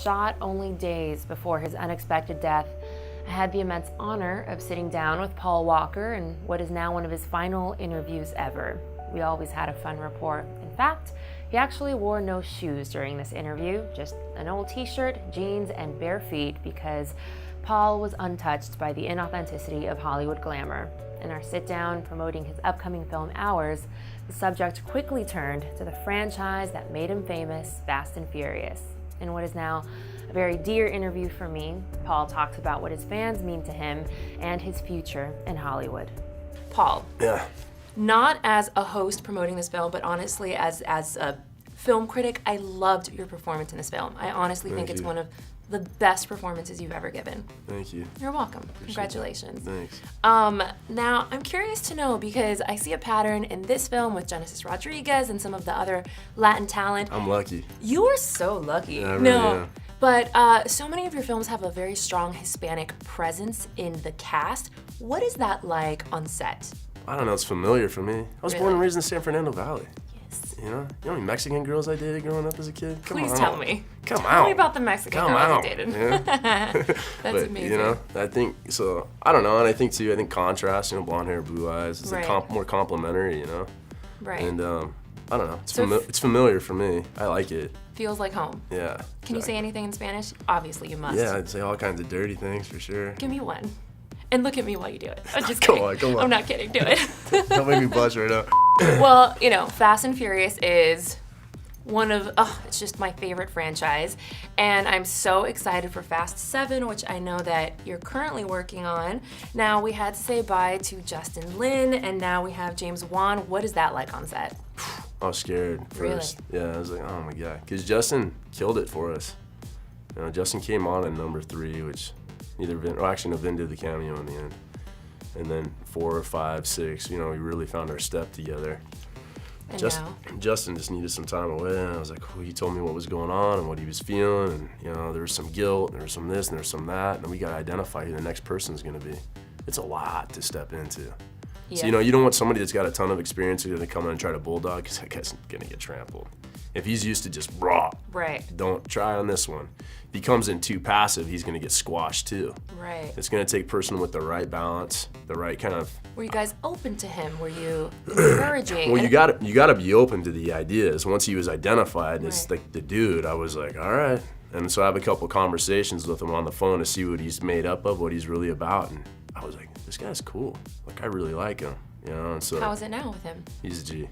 Shot only days before his unexpected death, I had the immense honor of sitting down with Paul Walker in what is now one of his final interviews ever. We always had a fun rapport. In fact, he actually wore no shoes during this interview, just an old t-shirt, jeans, and bare feet because Paul was untouched by the inauthenticity of Hollywood glamour. In our sit-down promoting his upcoming film Hours, the subject quickly turned to the franchise that made him famous, Fast and Furious. In what is now a very dear interview for me, Paul talks about what his fans mean to him and his future in Hollywood. Paul. Yeah. Not as a host promoting this film, but honestly as a film critic, I loved your performance in this film. I honestly think it's one of the best performances you've ever given. Thank you. You're welcome. Congratulations. Thanks. Now, I'm curious to know, because I see a pattern in this film with Genesis Rodriguez and some of the other Latin talent. I'm lucky. You are so lucky. Yeah, I really am. But so many of your films have a very strong Hispanic presence in the cast. What is that like on set? I don't know, it's familiar for me. I was born and raised in San Fernando Valley. Yes. You know how many Mexican girls I dated growing up as a kid? Please tell me. Come Tell me out. about the Mexican girls you dated. Yeah. That's but, amazing. You know, I think, so, I don't know, and I think too, contrast, blonde hair, blue eyes, it's Right. like more complimentary, you know? Right. And I don't know, So it's familiar for me. I like it. Feels like home. Yeah. Can you say anything in Spanish? Obviously you must. Yeah, I'd say all kinds of dirty things for sure. Give me one. And look at me while you do it. I'm just Go kidding. on. I'm not kidding. Do it. Don't make me blush right now. Well, Fast and Furious is one of, it's just my favorite franchise. And I'm so excited for Fast 7, which I know that you're currently working on. Now, we had to say bye to Justin Lin, and now we have James Wan. What is that like on set? I was scared first. Really? Yeah, I was like, oh my God. Because Justin killed it for us. Justin came on in number 3, which Vin did the cameo in the end. And then 4, 5, 6, we really found our step together. And Justin just needed some time away, and I was like, he told me what was going on and what he was feeling, and there was some guilt, there was some this, and there was some that, and we got to identify who the next person's gonna be. It's a lot to step into. Yeah. So, you don't want somebody that's got a ton of experience who's gonna come in and try to bulldog, because that guy's gonna get trampled. If he's used to just raw, right. Don't try on this one. If he comes in too passive, he's gonna get squashed too. Right. It's gonna take a person with the right balance, the right kind of. Were you guys open to him? Were you encouraging? Well, you gotta be open to the ideas. Once he was identified as Right. like the dude, I was like, all right. And so I have a couple conversations with him on the phone to see what he's made up of, what he's really about, and I was like, this guy's cool. Like, I really like him, And so. How is it now with him? He's a G.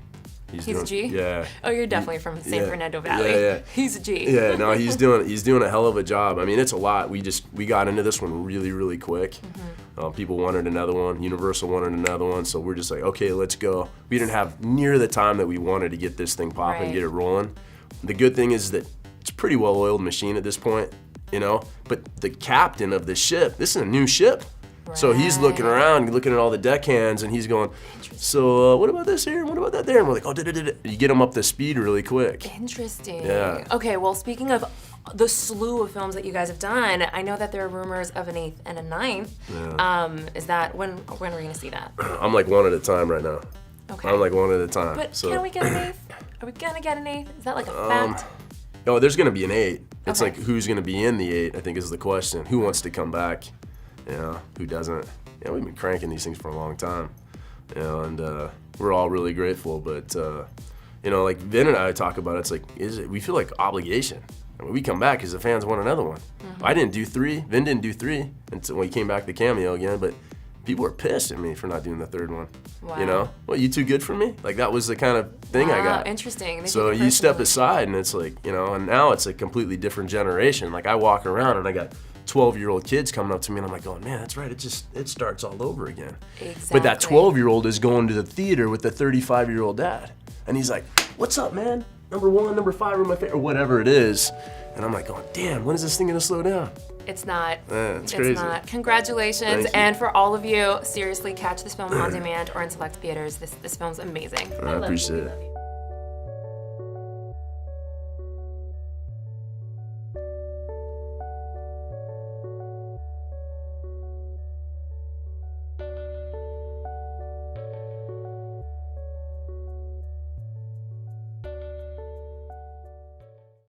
He's a G? Yeah. Oh, you're definitely from San Fernando Valley. Yeah. He's a G. Yeah, no, he's doing a hell of a job. I mean, it's a lot. We got into this one really, really quick. Mm-hmm. People wanted another one. Universal wanted another one. So we're just like, okay, let's go. We didn't have near the time that we wanted to get this thing popping, Right. get it rolling. The good thing is that it's a pretty well-oiled machine at this point, But the captain of the ship, this is a new ship. So he's looking around, looking at all the deckhands, and he's going, so what about this here? What about that there? And we're like, oh, you get them up to speed really quick. Interesting. Yeah. Okay, well, speaking of the slew of films that you guys have done, I know that there are rumors of an 8th and a 9th. Yeah. Is that, when are we gonna see that? I'm like one at a time right now. Okay. I'm like one at a time. But so. can we get an 8th? Are we gonna get an 8th? Is that like a fact? No, there's gonna be an 8. It's Okay. like, who's gonna be in the 8, I think is the question. Who wants to come back? Who doesn't? We've been cranking these things for a long time. And we're all really grateful, but like Vin and I talk about it, it's like, we feel like obligation. I mean, we come back because the fans want another one. Mm-hmm. I didn't do 3, Vin didn't do 3 until when he came back the cameo again, but people were pissed at me for not doing the 3rd one. Wow. Well, you too good for me? Like, that was the kind of thing I got. Interesting. They So take it you step personally. aside and it's like, and now it's a completely different generation. Like, I walk around and I got 12-year-old kids coming up to me and I'm like, oh man, that's right, it starts all over again. Exactly. But that 12-year-old is going to the theater with the 35-year-old dad. And he's like, what's up, man? Number 1, number 5 are my favorite, or whatever it is. And I'm like, oh damn, when is this thing gonna slow down? It's not. It's crazy. Not. Congratulations. Thank you. And for all of you, seriously, catch this film on demand or in select theaters. This film's amazing. I appreciate it.